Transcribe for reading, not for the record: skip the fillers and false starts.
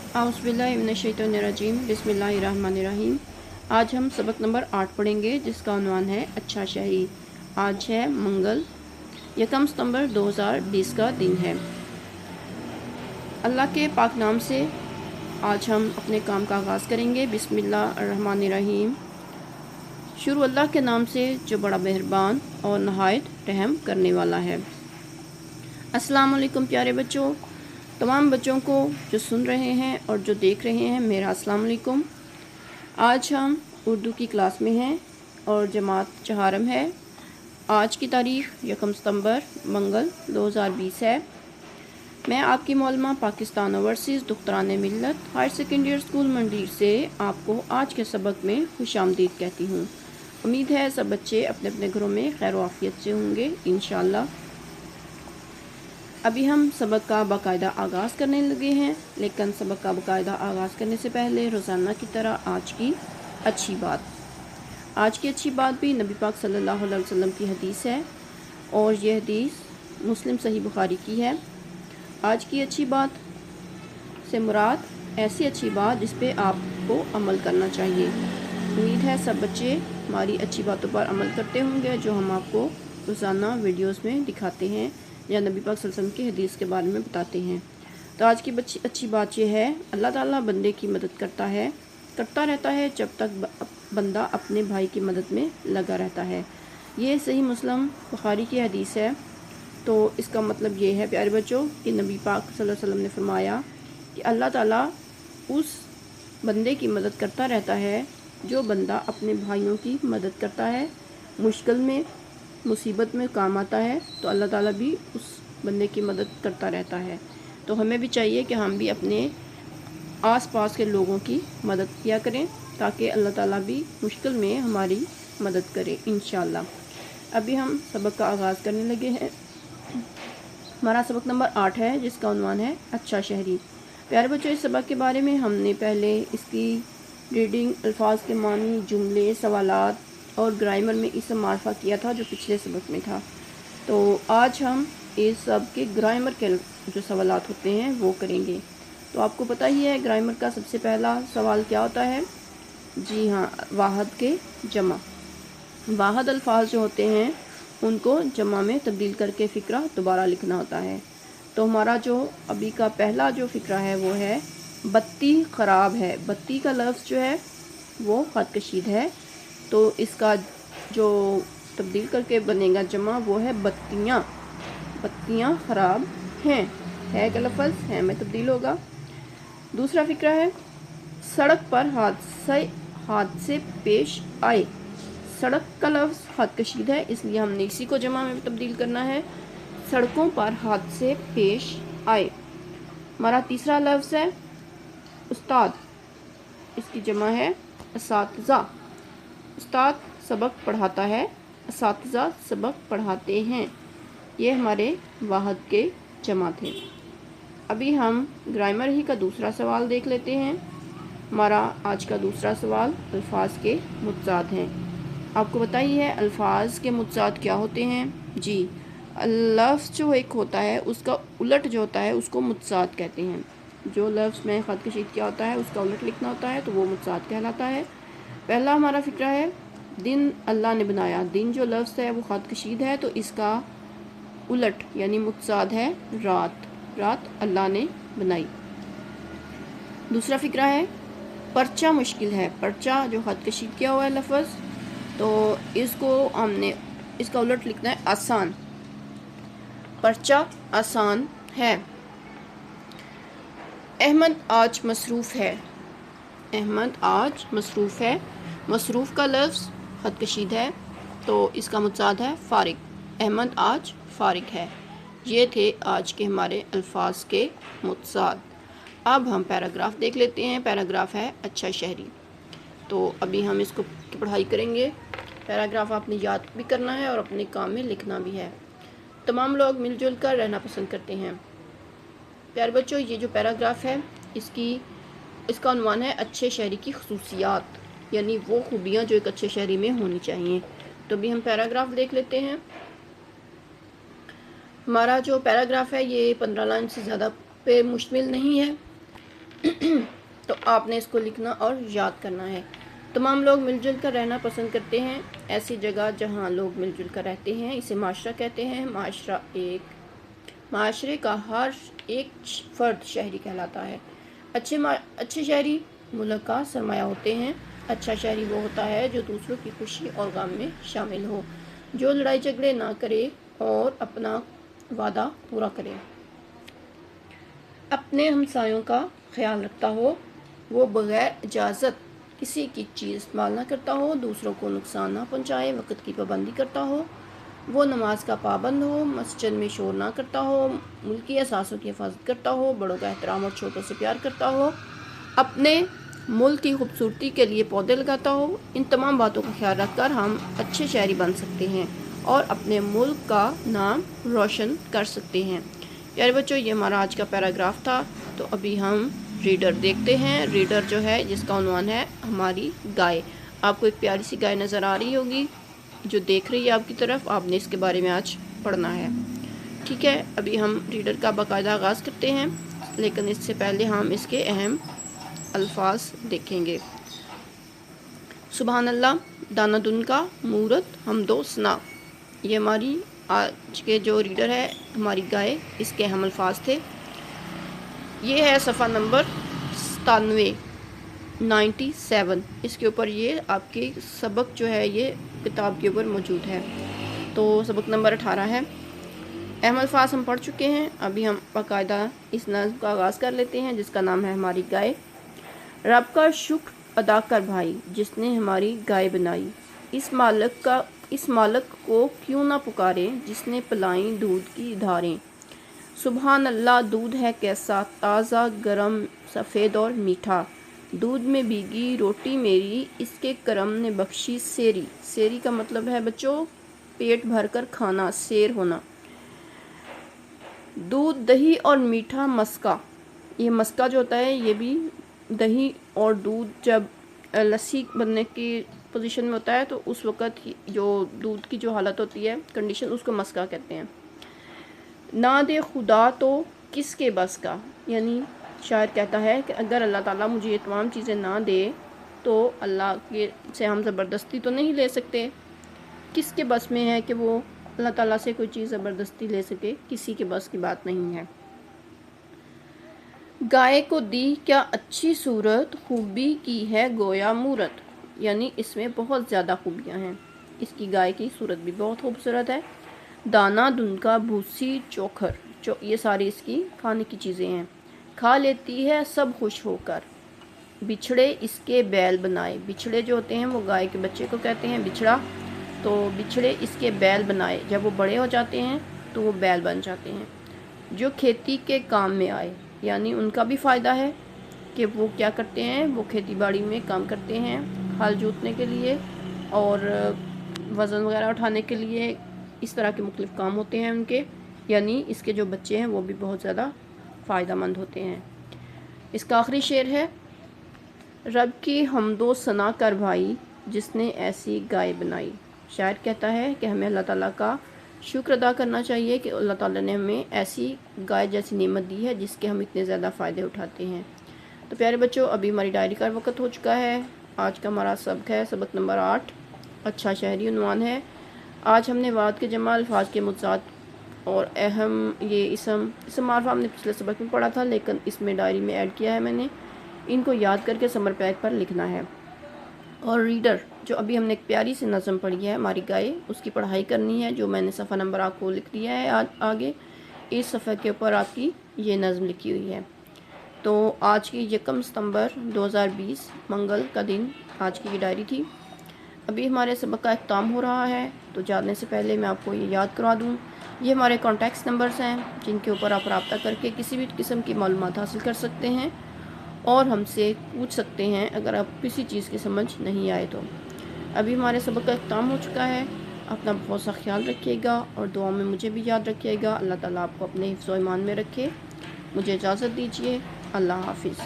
औज़ुबिल्लाहिमिनश्शैतानिर्रजीम बिस्मिल्लाहिर्रहमानिर्रहीम। आज हम सबक नंबर 8 पढ़ेंगे, जिसका उन्वान है अच्छा शहरी। आज है मंगल, 1 सितंबर 2020 का दिन है। अल्लाह के पाक नाम से आज हम अपने काम का आगाज़ करेंगे। बिस्मिल्लाहिर्रहमानिर्रहीम। शुरू अल्लाह के नाम से जो बड़ा मेहरबान और नहायत रहम करने वाला है। अस्सलाम वालेकुम प्यारे बच्चों। तमाम बच्चों को जो सुन रहे हैं और जो देख रहे हैं, मेरा अस्सलाम वालेकुम। आज हम उर्दू की क्लास में हैं और जमात चहारम है। आज की तारीख़ 1 सितंबर मंगल 2020 है। मैं आपकी मौलमा पाकिस्तान ओवरसीज़ दुख्तरान मिल्लत हायर सेकेंडरी स्कूल मंडीर से आपको आज के सबक में खुशामदीद कहती हूँ। उम्मीद है सब बच्चे अपने अपने घरों में खैर व आफियत से होंगे इंशाअल्लाह। अभी हम सबक का बाकायदा आगाज़ करने लगे हैं, लेकिन सबक का बाकायदा आगाज़ करने से पहले रोज़ाना की तरह आज की अच्छी बात भी नबी पाक सल्लल्लाहु अलैहि वसल्लम की हदीस है और ये हदीस मुस्लिम सही बुखारी की है। आज की अच्छी बात से मुराद ऐसी अच्छी बात जिस पे आपको अमल करना चाहिए। उम्मीद है सब बच्चे हमारी अच्छी बातों पर अमल करते होंगे जो हम आपको रोज़ाना वीडियोस में दिखाते हैं या नबी पाक सल्लल्लाहु अलैहि वसल्लम की हदीस के बारे में बताते हैं। तो आज की अच्छी बात यह है, अल्लाह ताला बंदे की मदद करता रहता है जब तक बंदा अपने भाई की मदद में लगा रहता है। ये सही मुस्लिम बुखारी की हदीस है। तो इसका मतलब ये है प्यारे बच्चों कि नबी पाक सल्लल्लाहु अलैहि वसल्लम ने फरमाया कि अल्लाह ताला उस बंदे की मदद करता रहता है जो बंदा अपने भाइयों की मदद करता है, मुश्किल में मुसीबत में काम आता है, तो अल्लाह ताला भी उस बंदे की मदद करता रहता है। तो हमें भी चाहिए कि हम भी अपने आसपास के लोगों की मदद किया करें ताकि अल्लाह ताला भी मुश्किल में हमारी मदद करे इंशाअल्लाह। अभी हम सबक का आगाज़ करने लगे हैं। हमारा सबक नंबर 8 है, जिसका उन्वान है अच्छा शहरी। प्यारे बच्चों, इस सबक के बारे में हमने पहले इसकी रीडिंग, अल्फाज के मानी, जुमले, सवालात और ग्रामर में इसम मार्फा किया था जो पिछले सबक में था। तो आज हम इस सब के ग्रामर के जो सवालात होते हैं वो करेंगे। तो आपको पता ही है ग्रामर का सबसे पहला सवाल क्या होता है। जी हाँ, वाहद के जमा। वाहद अल्फाज जो होते हैं उनको जमा में तब्दील करके फ़िक्रा दोबारा लिखना होता है। तो हमारा जो अभी का पहला जो फ़िक्रा है वो है बत्ती ख़राब है। बत्ती का लफ्ज़ जो है वो ख़त कशीद है, तो इसका जो तब्दील करके बनेगा जमा वो है बत्तियाँ। बत्तियाँ ख़राब हैं, है का लफ्ज़ है में तब्दील होगा। दूसरा फ़िक्रा है सड़क पर हादसे पेश आए। सड़क का लफ्ज़ ख़त कशीद है, इसलिए हमने इसी को जमा में तब्दील करना है, सड़कों पर हादसे पेश आए। हमारा तीसरा लफ्ज़ है उस्ताद, इसकी जमा है असातिज़ा। उस्ताद सबक पढ़ाता है, असातिज़ा सबक पढ़ाते हैं। ये हमारे वाहद के जमा थे। अभी हम ग्रामर ही का दूसरा सवाल देख लेते हैं। हमारा आज का दूसरा सवाल अल्फाज के मुतज़ाद हैं। आपको पता ही है अल्फाज के मुतज़ाद क्या होते हैं। जी, लफ्ज़ जो एक होता है उसका उलट जो होता है उसको मुतज़ाद कहते हैं। जो लफ्ज़ में ख़त कशीद क्या होता है उसका उलट लिखना होता है तो वो मुतज़ाद कहलाता है। पहला हमारा फ़िक्रा है दिन अल्लाह ने बनाया। दिन जो लफ्ज़ है वो ख़त कशीद है, तो इसका उलट यानी मुतज़ाद है रात। रात अल्लाह ने बनाई। दूसरा फ़िक्रा है पर्चा मुश्किल है। पर्चा जो ख़त कशीद किया हुआ है लफ्ज़, तो इसको हमने इसका उलट लिखना है आसान। पर्चा आसान है। अहमद आज मसरूफ़ है। अहमद आज मसरूफ़ है। मसरूफ़ का लफ्ज़ ख़त कशीद है, तो इसका मुतज़ाद है फ़ारिग। अहमद आज फ़ारिग है। ये थे आज के हमारे अल्फाज के मुतज़ाद। अब हम पैराग्राफ देख लेते हैं। पैराग्राफ है अच्छा शहरी। तो अभी हम इसको की पढ़ाई करेंगे। पैराग्राफ आपने याद भी करना है और अपने काम में लिखना भी है। तमाम लोग मिलजुल कर रहना पसंद करते हैं। प्यारे बच्चों, ये जो पैराग्राफ है इसका उन्वान है अच्छे शहरी की खसूसियात, यानी वो खूबियाँ जो एक अच्छे शहरी में होनी चाहिए। तो अभी हम पैराग्राफ देख लेते हैं। हमारा जो पैराग्राफ है ये 15 लाइन से ज़्यादा पे मुश्तमिल नहीं है। تو آپ نے اس کو لکھنا اور یاد کرنا ہے۔ تمام لوگ مل جل کر رہنا پسند کرتے ہیں۔ ایسی جگہ جہاں لوگ مل جل کر رہتے ہیں اسے معاشرہ کہتے ہیں۔ معاشرے کا ہر ایک فرد شہری کہلاتا ہے۔ اچھے شہری ملک کا سرمایہ ہوتے ہیں۔ اچھا شہری وہ ہوتا ہے جو دوسروں کی خوشی اور غم میں شامل ہو، جو لڑائی جھگڑے نہ کرے اور اپنا وعدہ پورا کرے، اپنے ہمسایوں کا خیال رکھتا ہو، وہ بغیر اجازت کسی کی چیز استعمال نہ کرتا ہو، دوسروں کو نقصان نہ پہنچائے، وقت کی پابندی کرتا ہو، وہ نماز کا پابند ہو، مسجد میں شور نہ کرتا ہو، ملکی اثاثوں کی حفاظت کرتا ہو، بڑوں کا احترام اور چھوٹوں سے پیار کرتا ہو، اپنے ملک کی خوبصورتی کے لیے پودے لگاتا ہو۔ ان تمام باتوں کا خیال رکھ کر ہم اچھے شہری بن سکتے ہیں اور اپنے ملک کا نام روشن کر سکتے ہیں۔ پیارے بچوں، یہ ہمارا آج کا پیراگراف تھا۔ تو ابھی ہم ریڈر دیکھتے ہیں۔ ریڈر جو ہے جس کا عنوان ہے ہماری گائے۔ آپ کو ایک پیاری سی گائے نظر آ رہی ہوگی جو دیکھ رہی ہے آپ کی طرف۔ آپ نے اس کے بارے میں آج پڑھنا ہے، ٹھیک ہے؟ ابھی ہم ریڈر کا باقاعدہ آغاز کرتے ہیں، لیکن اس سے پہلے ہم اس کے اہم الفاظ دیکھیں گے۔ سبحان اللہ، دانا دن کا مورت حمد و ثنا، یہ ہماری آج کے جو ریڈر ہے ہماری گائے، اس کے اہم الفاظ تھے۔ یہ ہے صفحہ نمبر 97 اس کے اوپر یہ آپ کی سبق جو ہے یہ کتاب کے اوپر موجود ہے۔ تو سبق نمبر 18 ہے۔ اہم الفاظ ہم پڑھ چکے ہیں۔ ابھی ہم باقاعدہ اس نظم کا آغاز کر لیتے ہیں جس کا نام ہے ہماری گائے۔ رب کا شکر ادا کر بھائی جس نے ہماری گائے بنائی، اس مالک کو کیوں نہ پکارے جس نے پلائیں دودھ کی دھاریں۔ سبحان اللہ، دودھ ہے کیسا تازہ گرم سفید اور میٹھا، دودھ میں بھیگی روٹی میری اس کے کرم نے بخشی سیری۔ سیری کا مطلب ہے بچوں پیٹ بھر کر کھانا، سیر ہونا۔ دودھ دہی اور میٹھا مسکا، یہ مسکا جو ہوتا ہے یہ بھی دہی اور دودھ جب لسی بننے کی پوزیشن میں ہوتا ہے تو اس وقت جو دودھ کی جو حالت ہوتی ہے کنڈیشن، اس کو مسکا کہتے ہیں۔ نہ دے خدا تو کس کے بس کا، یعنی شاعر کہتا ہے کہ اگر اللہ تعالیٰ مجھے یہ تمام چیزیں نہ دے تو اللہ کے سے ہم زبردستی تو نہیں لے سکتے۔ کس کے بس میں ہے کہ وہ اللہ تعالیٰ سے کوئی چیز زبردستی لے سکے، کسی کے بس کی بات نہیں ہے۔ گائے کو دی کیا اچھی صورت، خوبی کی ہے گویا مورت، یعنی اس میں بہت زیادہ خوبیاں ہیں، اس کی گائے کی صورت بھی بہت خوبصورت ہے۔ دانا دن کا بھوسی چوکھر، یہ ساری اس کی کھانے کی چیزیں ہیں، کھا لیتی ہے سب خوش ہو کر، بچھڑے اس کے بیل بنائے۔ بچھڑے جو ہوتے ہیں وہ گائے کے بچے کو کہتے ہیں بچھڑا، تو بچھڑے اس کے بیل بنائے، جب وہ بڑے ہو جاتے ہیں تو وہ بیل بن جاتے ہیں۔ جو کھیتی کے کام میں آئے، یعنی ان کا بھی فائدہ ہے کہ وہ کیا کرتے ہیں، وہ کھیتی باڑی میں کام کرتے ہیں، ہل جوتنے کے لیے اور وزن وغیرہ اٹھانے کے لیے، اس طرح کے مختلف کام ہوتے ہیں ان کے، یعنی اس کے جو بچے ہیں وہ بھی بہت زیادہ فائدہ مند ہوتے ہیں۔ اس کا آخری شعر ہے، رب کی حمد و ثنا کر بھائی جس نے ایسی گائے بنائی۔ شاعر کہتا ہے کہ ہمیں اللہ تعالیٰ کا شکر ادا کرنا چاہیے کہ اللہ تعالیٰ نے ہمیں ایسی گائے جیسی نعمت دی ہے جس کے ہم اتنے زیادہ فائدے اٹھاتے ہیں۔ تو پیارے بچوں، ابھی ہماری ڈائری کا وقت ہو چکا ہے۔ آج کا ہمارا سبق ہے سبق نمبر 8، اچھا شہری عنوان ہے۔ آج ہم نے وعد کے جمع، الفاظ کے متضاد اور اہم یہ اسم معرفہ ہم نے پچھلے سبق میں پڑھا تھا، لیکن اس میں ڈائری میں ایڈ کیا ہے میں نے۔ ان کو یاد کر کے سمر پیک پر لکھنا ہے۔ اور ریڈر جو ابھی ہم نے ایک پیاری سی نظم پڑھی ہے ہماری گائے، اس کی پڑھائی کرنی ہے، جو میں نے صفحہ نمبر آپ کو لکھ دیا ہے آگے، اس صفحے کے اوپر آپ کی یہ نظم لکھی ہوئی ہے۔ تو آج کی 1 ستمبر 2020 منگل کا دن آج کی یہ ڈائری تھی۔ ابھی ہمارے سبق کا اختتام ہو رہا ہے، تو جانے سے پہلے میں آپ کو یہ یاد کرا دوں، یہ ہمارے کانٹیکٹس نمبرز ہیں جن کے اوپر آپ رابطہ کر کے کسی بھی قسم کی معلومات حاصل کر سکتے ہیں اور ہم سے پوچھ سکتے ہیں اگر آپ کسی چیز کی سمجھ نہیں آئے تو۔ ابھی ہمارے سبق کا اختتام ہو چکا ہے۔ اپنا بہت سا خیال رکھیے گا اور دعا میں مجھے بھی یاد رکھیے گا۔ اللہ تعالیٰ آپ کو اپنے حفظ و ایمان میں رکھے۔ مجھے اجازت دیجیے، اللہ حافظ۔